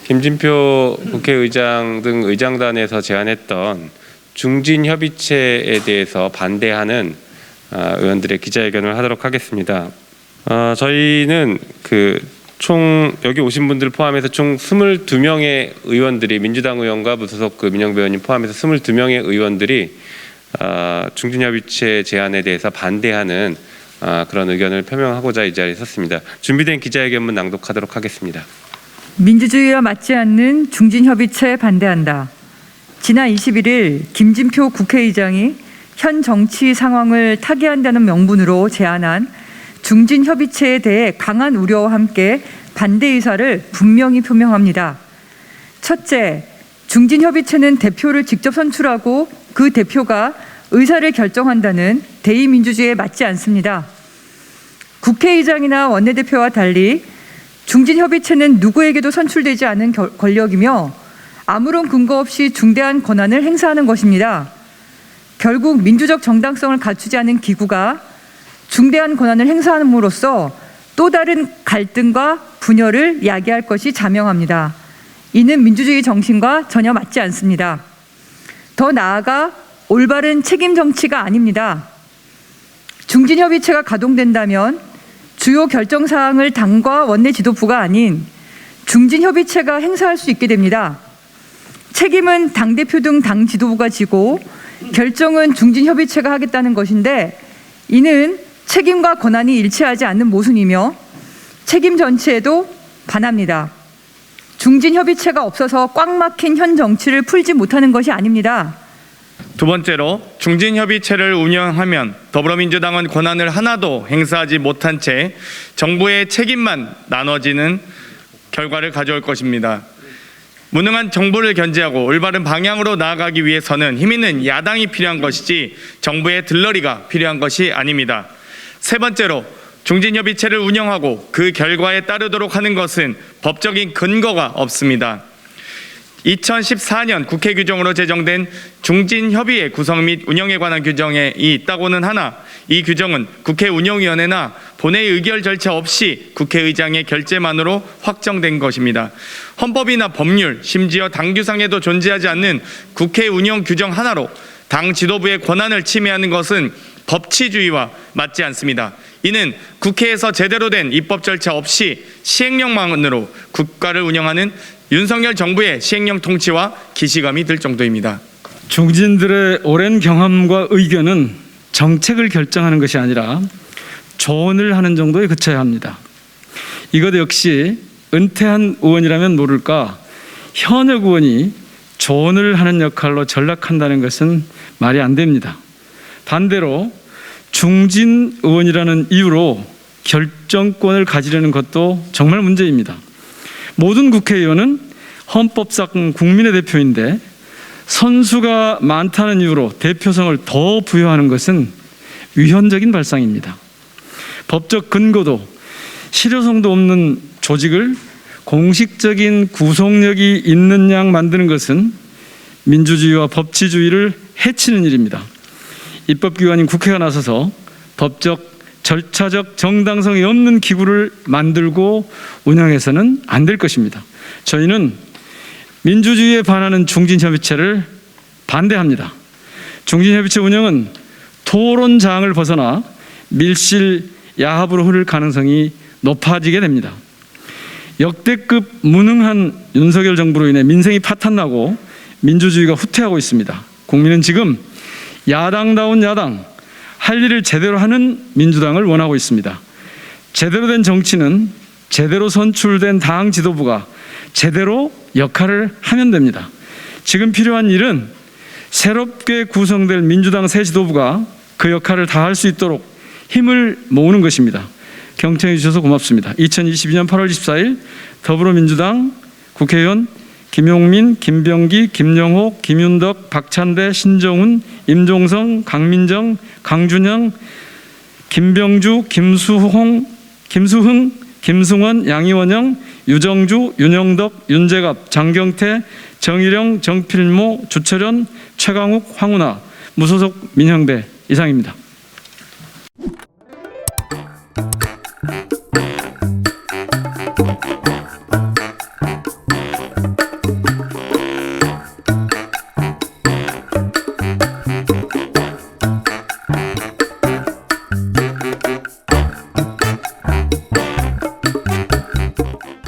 김진표 국회의장 등 의장단에서 제안했던 중진협의체에 대해서 반대하는 의원들의 기자회견을 하도록 하겠습니다. 저희는 총 여기 오신 분들 포함해서 총 22명의 의원들이, 민주당 의원과 무소속 민영배 의원님 포함해서 22명의 의원들이 중진협의체 제안에 대해서 반대하는 그런 의견을 표명하고자 이 자리에 섰습니다. 준비된 기자회견문 낭독하도록 하겠습니다. 민주주의와 맞지 않는 중진협의체에 반대한다. 지난 21일 김진표 국회의장이 현 정치 상황을 타개한다는 명분으로 제안한 중진협의체에 대해 강한 우려와 함께 반대 의사를 분명히 표명합니다. 첫째, 중진협의체는 대표를 직접 선출하고 그 대표가 의사를 결정한다는 대의민주주의에 맞지 않습니다. 국회의장이나 원내대표와 달리 중진협의체는 누구에게도 선출되지 않은 권력이며 아무런 근거 없이 중대한 권한을 행사하는 것입니다. 결국 민주적 정당성을 갖추지 않은 기구가 중대한 권한을 행사함으로써 또 다른 갈등과 분열을 야기할 것이 자명합니다. 이는 민주주의 정신과 전혀 맞지 않습니다. 더 나아가 올바른 책임 정치가 아닙니다. 중진협의체가 가동된다면 주요 결정사항을 당과 원내 지도부가 아닌 중진협의체가 행사할 수 있게 됩니다. 책임은 당대표 등 당 지도부가 지고 결정은 중진협의체가 하겠다는 것인데, 이는 책임과 권한이 일치하지 않는 모순이며 책임 전체에도 반합니다. 중진협의체가 없어서 꽉 막힌 현 정치를 풀지 못하는 것이 아닙니다. 두 번째로, 중진협의체를 운영하면 더불어민주당은 권한을 하나도 행사하지 못한 채 정부의 책임만 나눠지는 결과를 가져올 것입니다. 무능한 정부를 견제하고 올바른 방향으로 나아가기 위해서는 힘 있는 야당이 필요한 것이지 정부의 들러리가 필요한 것이 아닙니다. 세 번째로, 중진협의체를 운영하고 그 결과에 따르도록 하는 것은 법적인 근거가 없습니다. 2014년 국회 규정으로 제정된 중진협의회 구성 및 운영에 관한 규정에 있다고는 하나, 이 규정은 국회 운영위원회나 본회의 의결 절차 없이 국회의장의 결재만으로 확정된 것입니다. 헌법이나 법률, 심지어 당규상에도 존재하지 않는 국회 운영 규정 하나로 당 지도부의 권한을 침해하는 것은 법치주의와 맞지 않습니다. 이는 국회에서 제대로 된 입법 절차 없이 시행령만으로 국가를 운영하는 윤석열 정부의 시행령 통치와 기시감이 들 정도입니다. 중진들의 오랜 경험과 의견은 정책을 결정하는 것이 아니라 조언을 하는 정도에 그쳐야 합니다. 이것 역시 은퇴한 의원이라면 모를까 현역 의원이 조언을 하는 역할로 전락한다는 것은 말이 안 됩니다. 반대로 중진 의원이라는 이유로 결정권을 가지려는 것도 정말 문제입니다. 모든 국회의원은 헌법상 국민의 대표인데 선수가 많다는 이유로 대표성을 더 부여하는 것은 위헌적인 발상입니다. 법적 근거도 실효성도 없는 조직을 공식적인 구속력이 있는 양 만드는 것은 민주주의와 법치주의를 해치는 일입니다. 입법기관인 국회가 나서서 법적, 절차적 정당성이 없는 기구를 만들고 운영해서는 안 될 것입니다. 저희는 민주주의에 반하는 중진협의체를 반대합니다. 중진협의체 운영은 토론장을 벗어나 밀실 야합으로 흐를 가능성이 높아지게 됩니다. 역대급 무능한 윤석열 정부로 인해 민생이 파탄나고 민주주의가 후퇴하고 있습니다. 국민은 지금 야당다운 야당, 할 일을 제대로 하는 민주당을 원하고 있습니다. 제대로 된 정치는 제대로 선출된 당 지도부가 제대로 역할을 하면 됩니다. 지금 필요한 일은 새롭게 구성될 민주당 새 지도부가 그 역할을 다할 수 있도록 힘을 모으는 것입니다. 경청해 주셔서 고맙습니다. 2022년 8월 24일 더불어민주당 국회의원 김용민, 김병기, 김영호, 김윤덕, 박찬대, 신정훈, 임종성, 강민정, 강준영, 김병주, 김수흥, 김승원, 양이원영, 유정주, 윤영덕, 윤재갑, 장경태, 정일영, 정필모, 주철현, 최강욱, 황운하, 무소속 민형배 이상입니다.